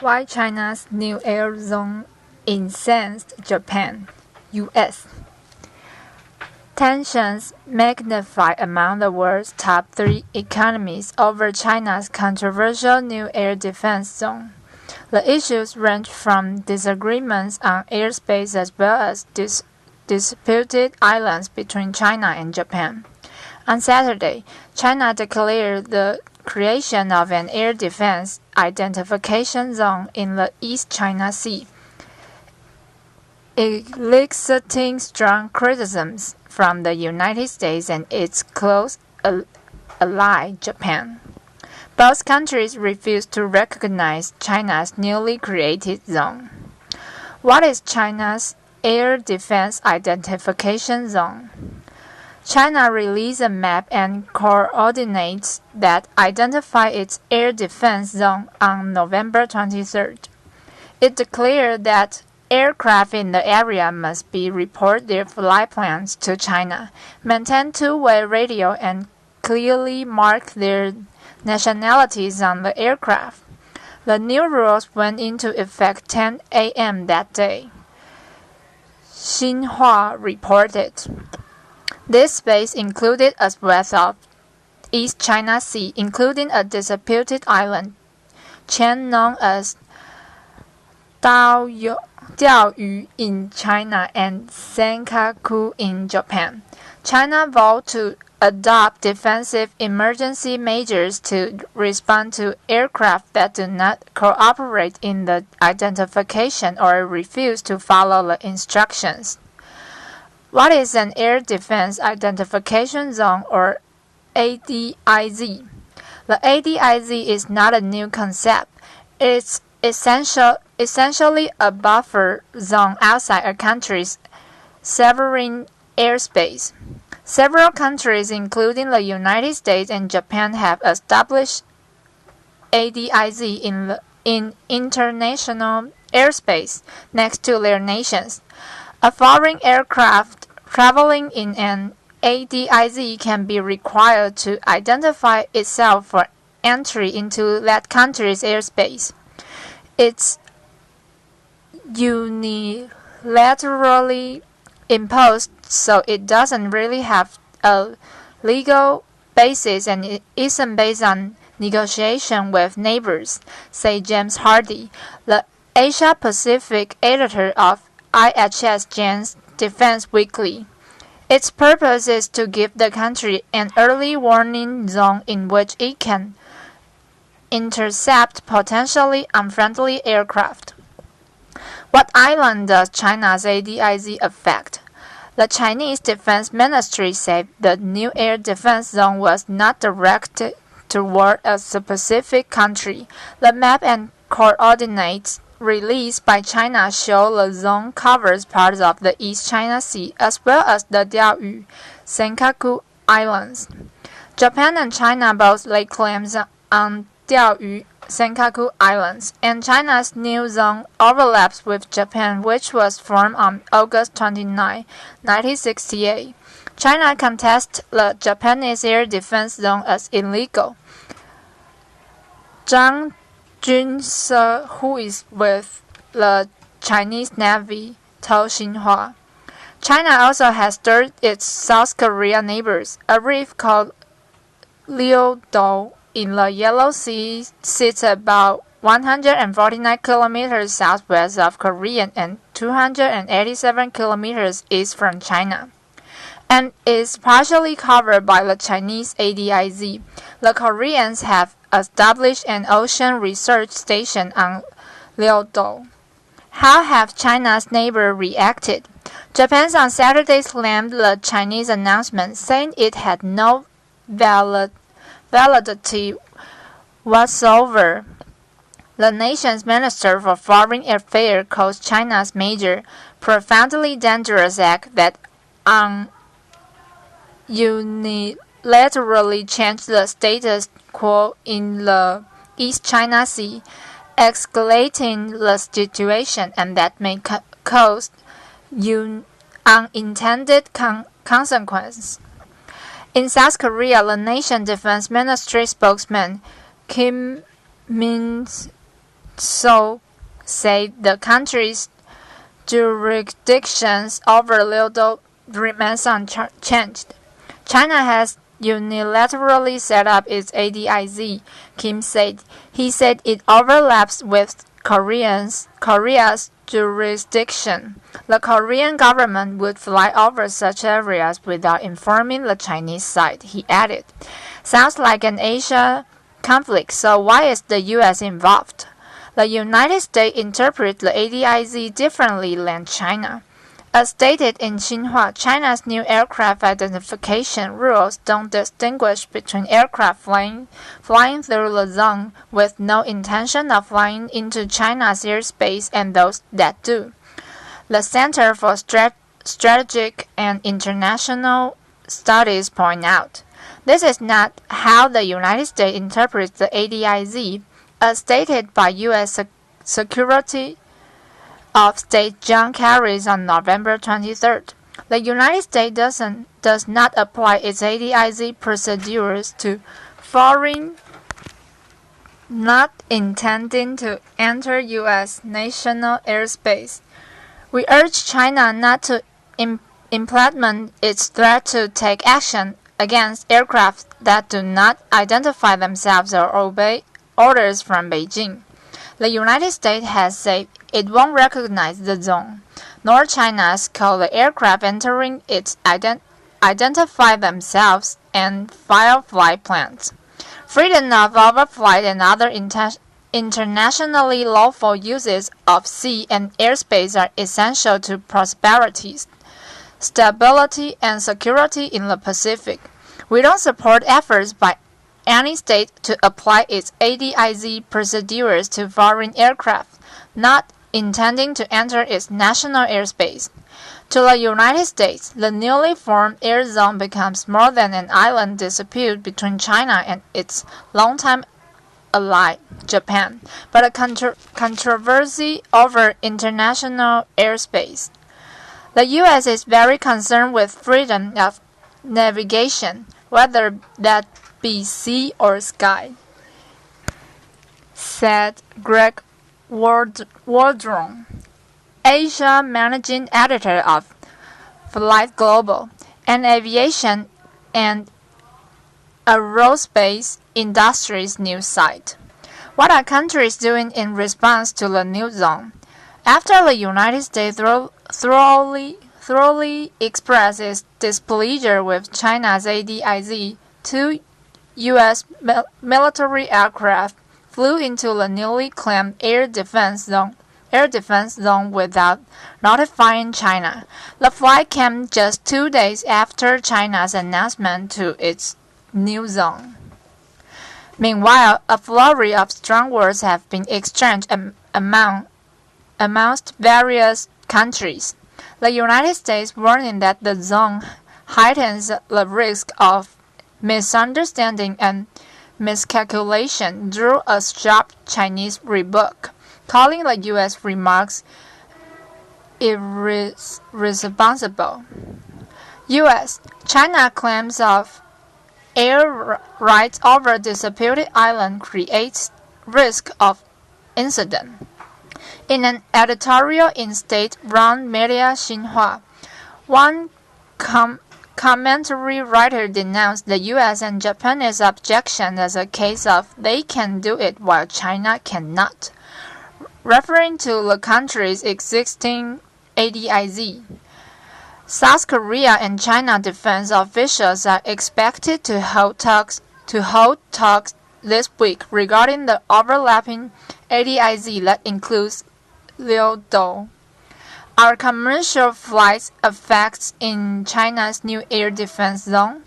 Why China's new air zone incensed Japan, U.S. Tensions magnify among the world's top 3 economies over China's controversial new air defense zone. The issues range from disagreements on airspace as well as disputed islands between China and Japan. On Saturday, China declared the creation of an air defense identification zone in the East China Sea, eliciting strong criticisms from the United States and its close ally, Japan. Both countries refused to recognize China's newly created zone. What is China's Air Defense Identification Zone? China released a map and coordinates that identify its air defense zone on November 23rd. It declared that aircraft in the area must report their flight plans to China, maintain two-way radio, and clearly mark their nationalities on the aircraft. The new rules went into effect 10 a.m. that day. Xinhua reported. This space included a swath of East China Sea, including a disputed island chain known as Diaoyu in China and Senkaku in Japan. China vowed to adopt defensive emergency measures to respond to aircraft that do not cooperate in the identification or refuse to follow the instructions. What is an Air Defense Identification Zone, or ADIZ? The ADIZ is not a new concept. It's essentially a buffer zone outside a country's sovereign airspace. Several countries, including the United States and Japan, have established ADIZ in international airspace next to their nations. A foreign aircraft traveling in an ADIZ can be required to identify itself for entry into that country's airspace. It's unilaterally imposed, so it doesn't really have a legal basis and it isn't based on negotiation with neighbors, said James Hardy, the Asia-Pacific editor of IHS Defense Weekly. Its purpose is to give the country an early warning zone in which it can intercept potentially unfriendly aircraft. What island does China's ADIZ affect? The Chinese Defense Ministry said the new air defense zone was not directed toward a specific country. The map and coordinates released by China show the zone covers parts of the East China Sea as well as the Diaoyu, Senkaku Islands. Japan and China both lay claims on Diaoyu, Senkaku Islands, and China's new zone overlaps with Japan, which was formed on August 29, 1968. China contests the Japanese air defense zone as illegal. Zhang Junse, who is with the Chinese Navy, told Xinhua. China also has stirred its South Korea neighbors. A reef called Liudo in the Yellow Sea sits about 149 kilometers southwest of Korea and 287 kilometers east from China, and is partially covered by the Chinese ADIZ. The Koreans have established an ocean research station on Liudo. How have China's neighbors reacted? Japan on Saturday slammed the Chinese announcement, saying it had no validity whatsoever. The nation's Minister for Foreign Affairs calls China's major, profoundly dangerous act that unilaterally changed the status quo in the East China Sea, escalating the situation, and that may cause unintended consequences. In South Korea, the nation's defense ministry spokesman Kim so say the country's jurisdictions over Liu Do remains unchanged. China has unilaterally set up its ADIZ, Kim said. He said it overlaps with Korea's jurisdiction. The Korean government would fly over such areas without informing the Chinese side, he added. Sounds like an Asia conflict, so why is the U.S. involved? The United States interprets the ADIZ differently than China. As stated in Xinhua, China's new aircraft identification rules don't distinguish between aircraft flying through the zone with no intention of flying into China's airspace and those that do. The Center for Strategic and International Studies point out, this is not how the United States interprets the ADIZ, as stated by U.S. Secretary of State John Kerry on November 23rd. The United States does not apply its ADIZ procedures to foreign not intending to enter U.S. national airspace. We urge China not to implement its threat to take action against aircraft that do not identify themselves or obey orders from Beijing. The United States has said it won't recognize the zone, nor China's call the aircraft entering it identify themselves and file flight plans. Freedom of overflight and other internationally lawful uses of sea and airspace are essential to prosperity, stability, and security in the Pacific. We don't support efforts by any state to apply its ADIZ procedures to foreign aircraft, not intending to enter its national airspace. To the United States, the newly formed air zone becomes more than an island dispute between China and its longtime ally, Japan, but a controversy over international airspace. The U.S. is very concerned with freedom of navigation, whether that be sea or sky, said Greg Wardron, Asia managing editor of Flight Global, an aviation and aerospace industry's news site. What are countries doing in response to the new zone? After the United States thoroughly expressed its displeasure with China's ADIZ, two U.S. military aircraft flew into the newly claimed air defense zone without notifying China. The flight came just 2 days after China's announcement to its new zone. Meanwhile, a flurry of strong words have been exchanged amongst various countries. The United States warning that the zone heightens the risk of misunderstanding and miscalculation drew a sharp Chinese rebuke, calling the U.S. remarks irresponsible. U.S. China claims of air rights over disputed island creates risk of incident. In an editorial in state-run media Xinhua, one commentary writer denounced the U.S. and Japanese objection as a case of they can do it while China cannot, referring to the country's existing ADIZ. South Korea and China defense officials are expected to hold talks this week regarding the overlapping ADIZ that includes Liu Do. Are commercial flights effects in China's new air defense zone?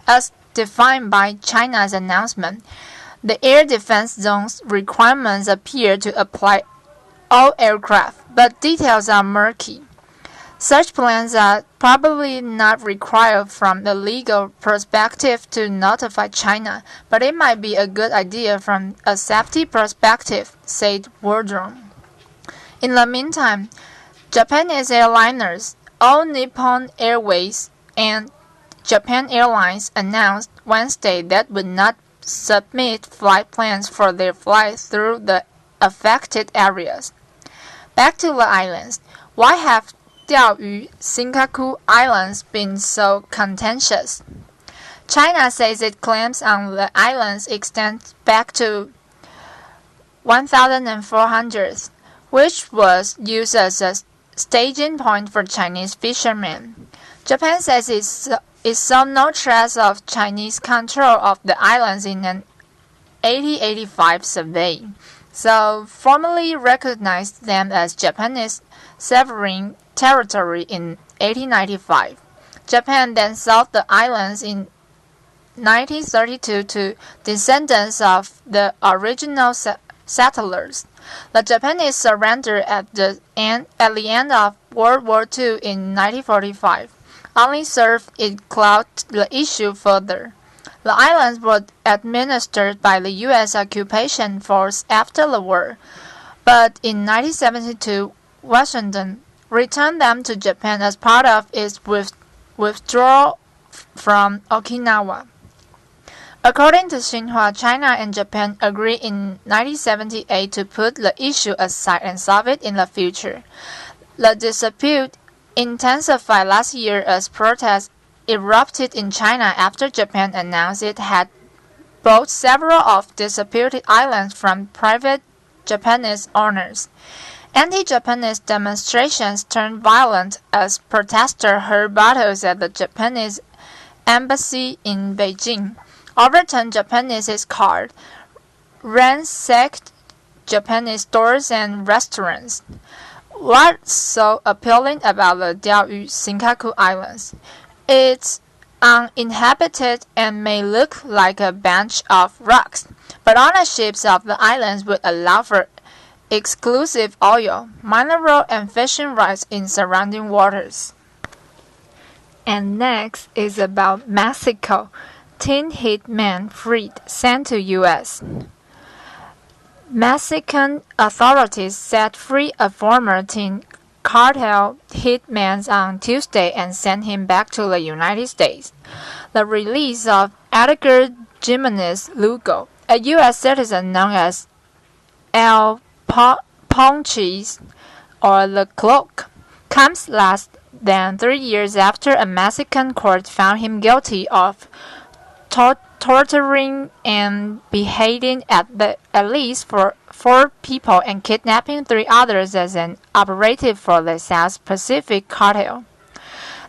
As defined by China's announcement, the air defense zone's requirements appear to apply all aircraft, but details are murky. Such plans are probably not required from the legal perspective to notify China, but it might be a good idea from a safety perspective, said Wardron. In the meantime, Japanese airliners, All Nippon Airways and Japan Airlines announced Wednesday that would not submit flight plans for their flight through the affected areas. Back to the islands. Why have Diaoyu Senkaku Islands been so contentious? China says its claims on the islands extend back to 1400, which was used as a staging point for Chinese fishermen. Japan says it saw no trace of Chinese control of the islands in an 1885 survey, so formally recognized them as Japanese sovereign territory in 1895. Japan then sold the islands in 1932 to descendants of the original settlers. The Japanese surrendered at the end of World War II in 1945. Only served it cloud the issue further. The islands were administered by the U.S. occupation force after the war, but in 1972, Washington returned them to Japan as part of its withdrawal from Okinawa. According to Xinhua, China and Japan agreed in 1978 to put the issue aside and solve it in the future. The dispute intensified last year as protests erupted in China after Japan announced it had bought several of disputed islands from private Japanese owners. Anti-Japanese demonstrations turned violent as protesters hurled bottles at the Japanese embassy in Beijing, overturned Japanese cars, ransacked Japanese stores and restaurants. What's so appealing about the Diaoyu Senkaku Islands? It's uninhabited and may look like a bunch of rocks, but ownership of the islands would allow for exclusive oil, mineral, and fishing rights in surrounding waters. And next is about Mexico. Teen hitman freed, sent to U.S. Mexican authorities set free a former teen cartel hitman on Tuesday and sent him back to the United States. The release of Edgar Jimenez Lugo, a U.S. citizen known as El Ponchis or the Cloak, comes less than 3 years after a Mexican court found him guilty of torturing and beheading at least four people and kidnapping 3 others as an operative for the South Pacific cartel.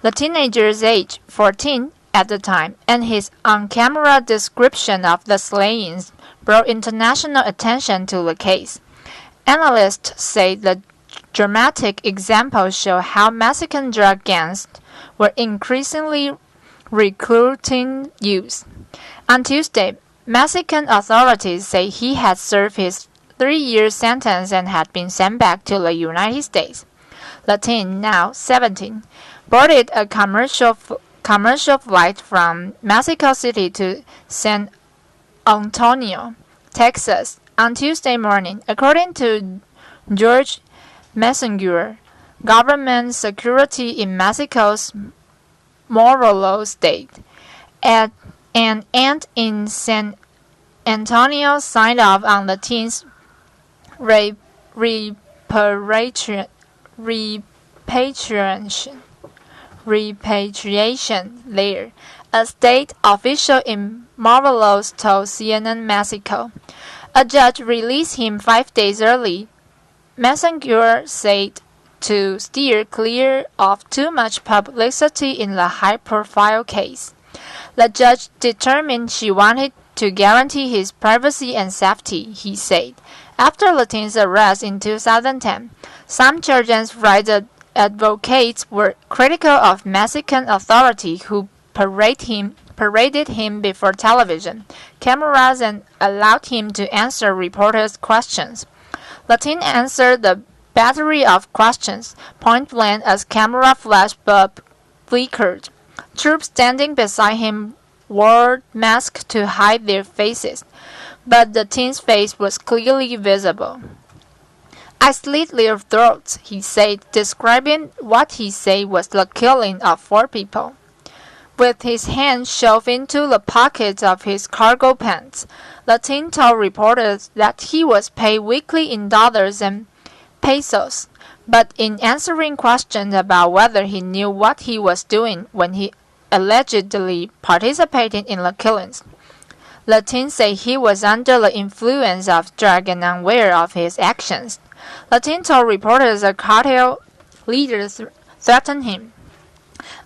The teenager's age 14 at the time, and his on-camera description of the slayings brought international attention to the case. Analysts say the dramatic examples show how Mexican drug gangs were increasingly recruiting youth. On Tuesday, Mexican authorities say he had served his 3-year sentence and had been sent back to the United States. The teen, now 17, boarded a commercial flight from Mexico City to San Antonio, Texas, on Tuesday morning, according to George Messenger, government security in Mexico's Morelos state. An aunt in San Antonio signed off on the teen's repatriation there. A state official in Morelos told CNN Mexico. A judge released him 5 days early, Messenger said, to steer clear of too much publicity in the high-profile case. The judge determined she wanted to guarantee his privacy and safety, he said. After the teen's arrest in 2010, some children's rights advocates were critical of Mexican authorities who paraded him before television cameras and allowed him to answer reporters' questions. The teen answered the battery of questions point blank as camera flash bulb flickered. Troops standing beside him wore masks to hide their faces, but the teen's face was clearly visible. I slit their throats, he said, describing what he said was the killing of 4 people. with his hand shoved into the pockets of his cargo pants. The teen told reporters that he was paid weekly in dollars and pesos, but in answering questions about whether he knew what he was doing when he allegedly participated in the killings, the teen said he was under the influence of drugs and unaware of his actions. The teen told reporters a cartel leader threatened him.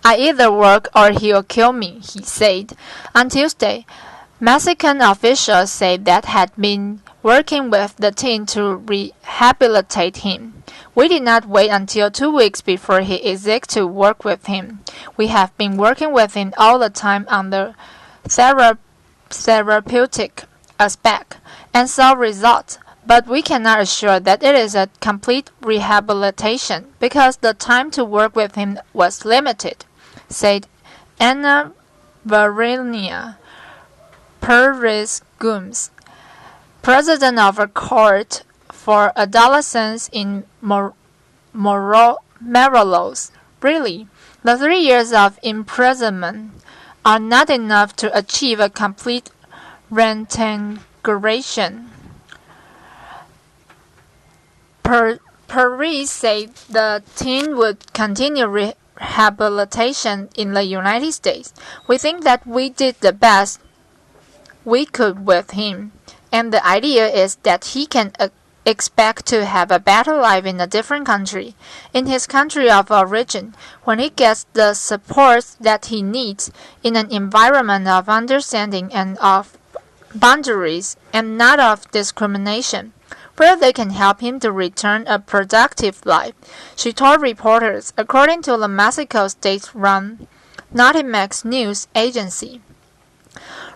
"I either work or he'll kill me," he said. On Tuesday, Mexican officials said that had been working with the teen to rehabilitate him. "We did not wait until 2 weeks before he exited to work with him. We have been working with him all the time on the therapeutic aspect and saw results. But we cannot assure that it is a complete rehabilitation because the time to work with him was limited," said Ana Varenia Perez Gomes, president of a court for adolescents in Morelos. "Really, the 3 years of imprisonment are not enough to achieve a complete reintegration." Perez said the teen would continue rehabilitation in the United States. "We think that we did the best we could with him, and the idea is that he can expect to have a better life in a different country, in his country of origin, when he gets the support that he needs, in an environment of understanding and of boundaries, and not of discrimination, where they can help him to return a productive life," she told reporters, according to the Mexico state-run Notimex news agency.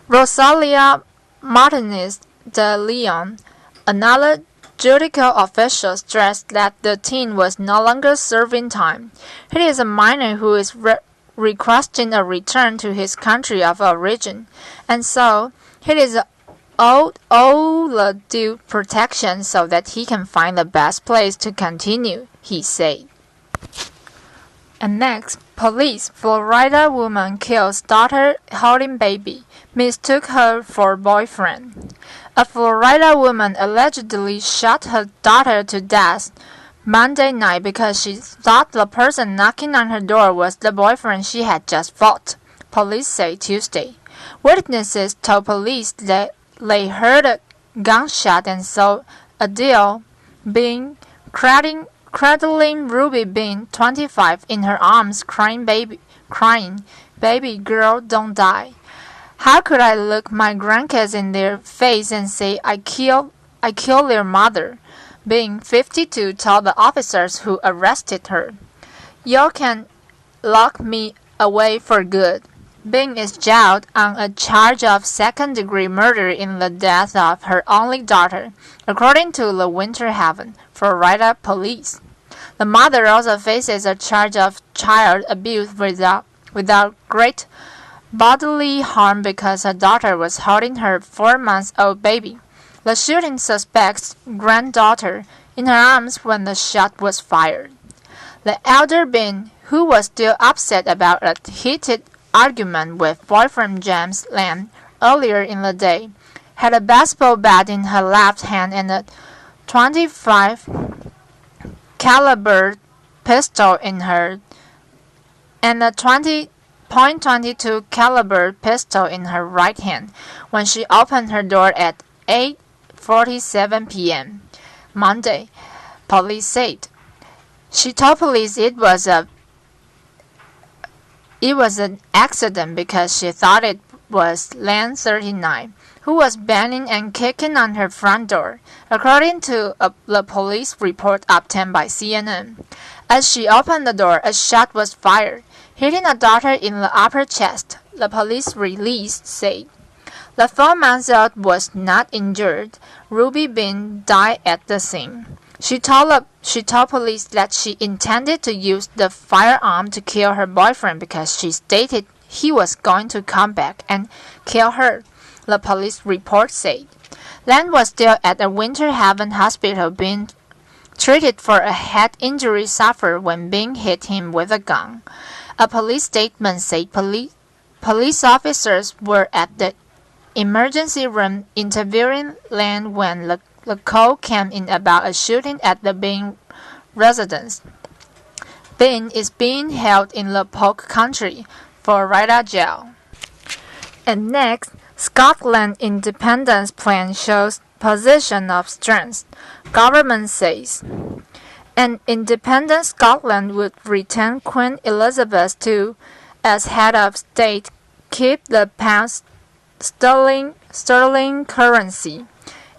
Rosalia Martinez de Leon, another judicial official, stressed that the teen was no longer serving time. "He is a minor who is requesting a return to his country of origin, and so he is owed all the due protection so that he can find the best place to continue," he said. And next, police: Florida woman kills daughter holding baby, mistook her for boyfriend. A Florida woman allegedly shot her daughter to death Monday night because she thought the person knocking on her door was the boyfriend she had just fought, police say Tuesday. Witnesses told police that they heard a gunshot and saw Adele Bean cradling Ruby Bean, 25, in her arms, crying, "Baby girl, don't die." "How could I look my grandkids in their face and say I killed their mother?" Bean, 52, told the officers who arrested her. "You can lock me away for good." Bean is jailed on a charge of second-degree murder in the death of her only daughter, according to the Winter Haven, Florida police. The mother also faces a charge of child abuse without great bodily harm because her daughter was holding her 4-month-old baby, the shooting suspect's granddaughter, in her arms when the shot was fired. The elder Bean, who was still upset about a heated argument with boyfriend James Lamb earlier in the day, had a baseball bat in her left hand and a .25 caliber pistol in her .22 caliber pistol in her right hand when she opened her door at 8:47 p.m. Monday, police said. She told police it was an accident because she thought it was Lamb, 39, who was banging and kicking on her front door, according to the police report obtained by CNN. As she opened the door, a shot was fired, hitting a daughter in the upper chest, the police release said. The 4-month-old was not injured. Ruby Bean died at the scene. She told police that she intended to use the firearm to kill her boyfriend because she stated he was going to come back and kill her, the police report said. Lamb was still at a Winter Haven hospital being treated for a head injury suffered when Bean hit him with a gun. A police statement said police officers were at the emergency room interviewing Lan when the call came in about a shooting at the Bing residence. Bing is being held in the Polk Country for Ryda jail. And next, Scotland independence plan shows position of strength. Government says an independent Scotland would retain Queen Elizabeth II as head of state, keep the pound sterling currency,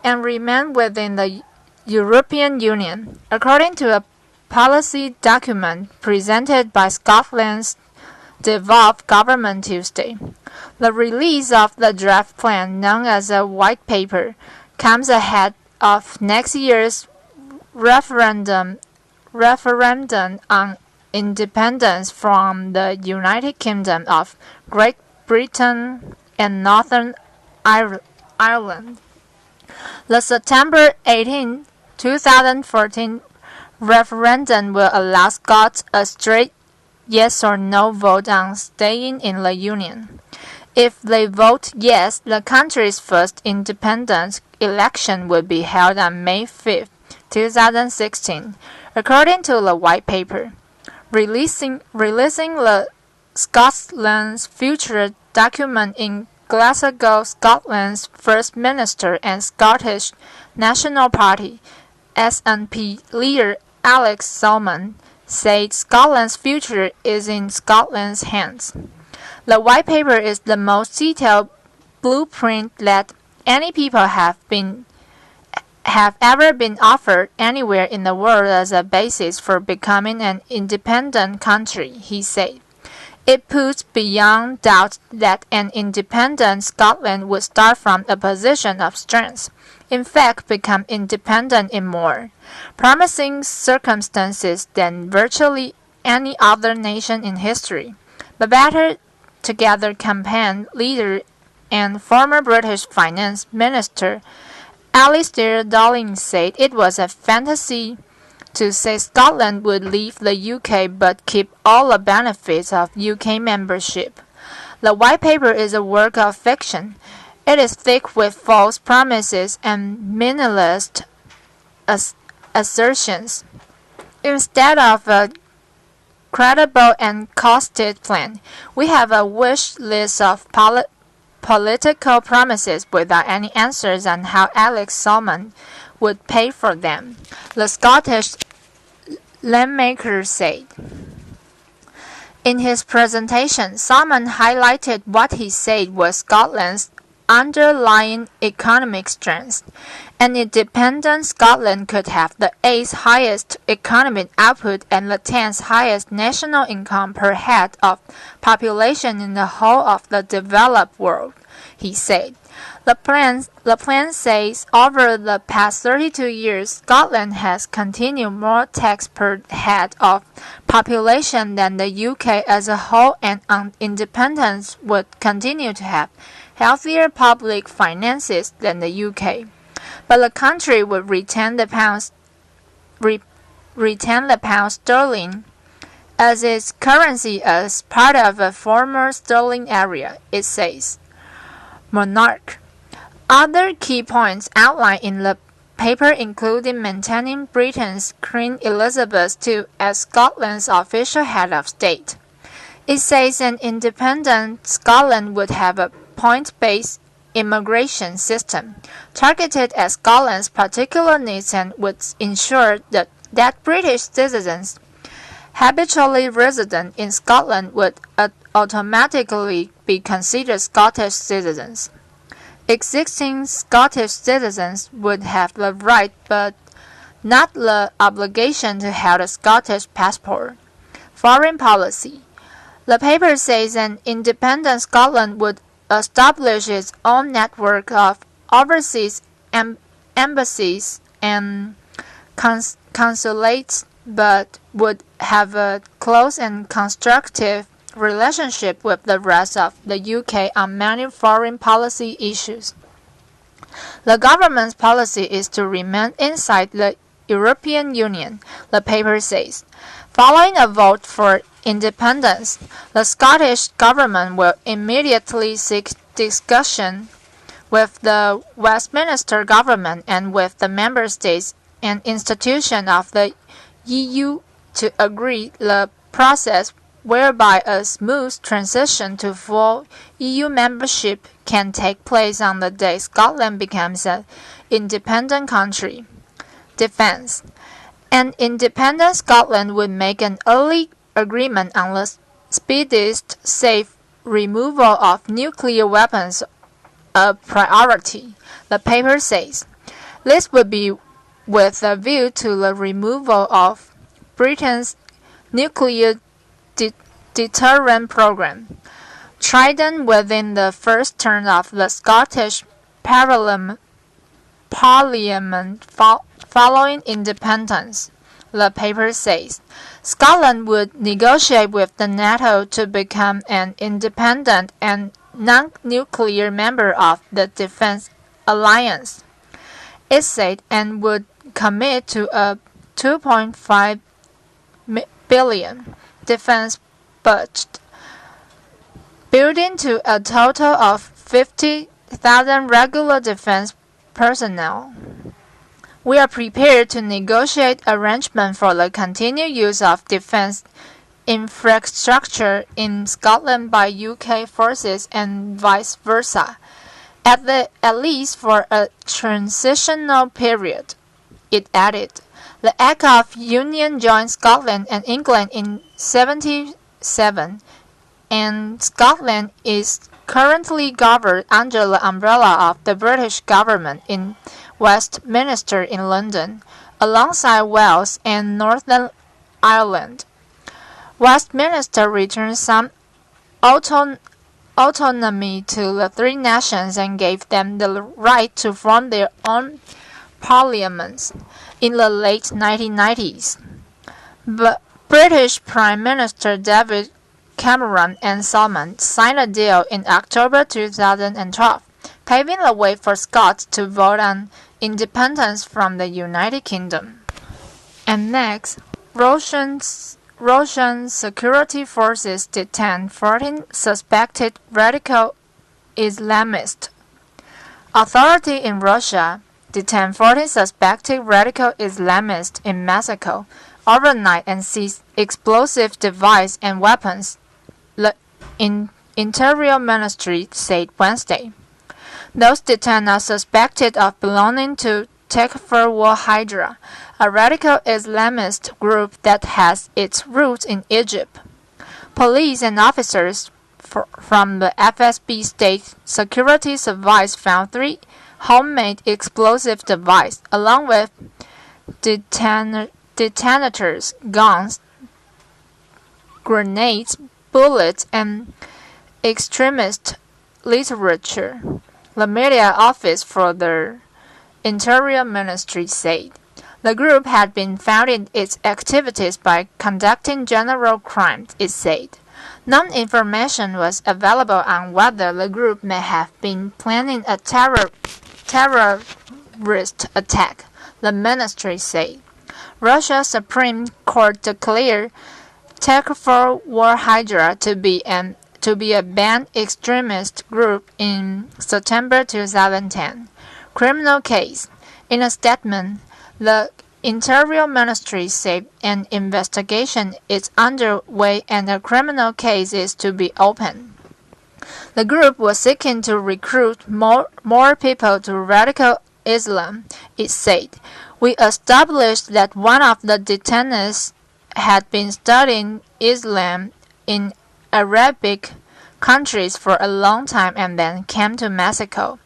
and remain within the European Union, according to a policy document presented by Scotland's devolved government Tuesday. The release of the draft plan, known as a white paper, comes ahead of next year's referendum on independence from the United Kingdom of Great Britain and Northern Ireland. The September 18, 2014 referendum will allow Scots a straight yes or no vote on staying in the Union. If they vote yes, the country's first independence election will be held on May 5, 2016, according to the white paper. Releasing the Scotland's Future document in Glasgow, Scotland's First Minister and Scottish National Party (SNP) leader Alex Salmond said Scotland's future is in Scotland's hands. The white paper is the most detailed blueprint that any people have ever been offered anywhere in the world as a basis for becoming an independent country, he said. It puts beyond doubt that an independent Scotland would start from a position of strength, in fact become independent in more promising circumstances than virtually any other nation in history. The Better Together campaign leader and former British Finance Minister Alistair Darling said it was a fantasy to say Scotland would leave the UK but keep all the benefits of UK membership. The white paper is a work of fiction. It is thick with false promises and meaningless assertions. Instead of a credible and costed plan, we have a wish list of political promises without any answers on how Alex Salmond would pay for them, the Scottish lawmaker said. In his presentation, Salmond highlighted what he said was Scotland's underlying economic strength. An independent Scotland could have the 8th highest economic output and the 10th highest national income per head of population in the whole of the developed world, he said. The plan says over the past 32 years, Scotland has continued more tax per head of population than the UK as a whole, and on independence would continue to have healthier public finances than the UK. But the country would retain the pound sterling as its currency as part of a former sterling area, it says. Monarch. Other key points outlined in the paper included maintaining Britain's Queen Elizabeth II as Scotland's official head of state. It says an independent Scotland would have a point-based immigration system targeted at Scotland's particular needs and would ensure that British citizens habitually resident in Scotland would automatically be considered Scottish citizens. Existing Scottish citizens would have the right but not the obligation to have a Scottish passport. Foreign policy. The paper says an independent Scotland would establish its own network of overseas embassies and consulates, but would have a close and constructive relationship with the rest of the UK on many foreign policy issues. The government's policy is to remain inside the European Union, the paper says. Following a vote for independence, the Scottish government will immediately seek discussion with the Westminster government and with the member states and institutions of the EU to agree the process whereby a smooth transition to full EU membership can take place on the day Scotland becomes an independent country. Defense. An independent Scotland would make an early agreement on the speediest safe removal of nuclear weapons a priority, the paper says. This would be with a view to the removal of Britain's nuclear deterrent program. Trident within the first term of the Scottish Parliament following independence, the paper says. Scotland would negotiate with the NATO to become an independent and non-nuclear member of the Defence Alliance, it said, and would commit to a 2.5 billion defense budget, building to a total of 50,000 regular defense personnel. We are prepared to negotiate arrangements for the continued use of defense infrastructure in Scotland by UK forces and vice versa, at least for a transitional period. It added, the Act of Union joined Scotland and England in 1977, and Scotland is currently governed under the umbrella of the British government in Westminster in London, alongside Wales and Northern Ireland. Westminster returned some autonomy to the three nations and gave them the right to form their own parliaments in the late 1990s. But British Prime Minister David Cameron and Salmond signed a deal in October 2012, paving the way for Scots to vote on independence from the United Kingdom. And next, Russian security forces detained 14 suspected radical Islamists. Authorities in Russia detained 14 suspected radical Islamists in Mexico overnight and seized explosive devices and weapons, the Interior Ministry said Wednesday. Those detained are suspected of belonging to Takfir Wal-Hydra, a radical Islamist group that has its roots in Egypt. Police and officers from the FSB State Security Service found 3 homemade explosive devices, along with detonators, guns, grenades, bullets, and extremist literature, the media office for the Interior Ministry said. The group had been founding its activities by conducting general crimes, it said. No information was available on whether the group may have been planning a terrorist attack, the ministry said. Russia's Supreme Court declared Takfir Wal-Hydra to be a banned extremist group in September 2010. Criminal case. In a statement, the Interior Ministry said an investigation is underway and a criminal case is to be opened. The group was seeking to recruit more people to radical Islam, it said. We established that one of the detainees had been studying Islam in Arabic countries for a long time and then came to Mexico,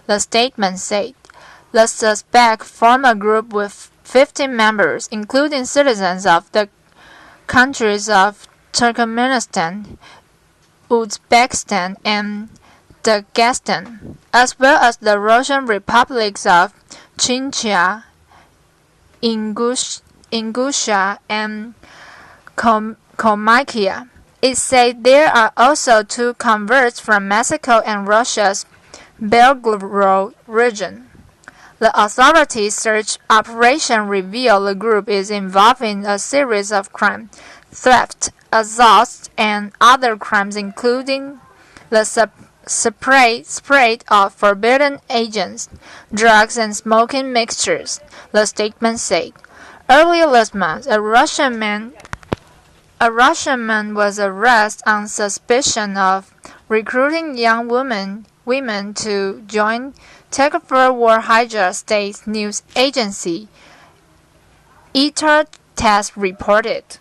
the statement said. The suspects form a group with 15 members, including citizens of the countries of Turkmenistan, Uzbekistan, and Dagestan, as well as the Russian republics of Chinchilla, Ingusha, and Kalmykia. It said there are also 2 converts from Mexico and Russia's Belgorod region. The authorities' search operation revealed the group is involved in a series of crimes, theft, assault, and other crimes including the spread of forbidden agents, drugs, and smoking mixtures, the statement said. Earlier this month, a Russian man was arrested on suspicion of recruiting young women to join Tekfir War Hijra state news agency, ITAR-TASS reported.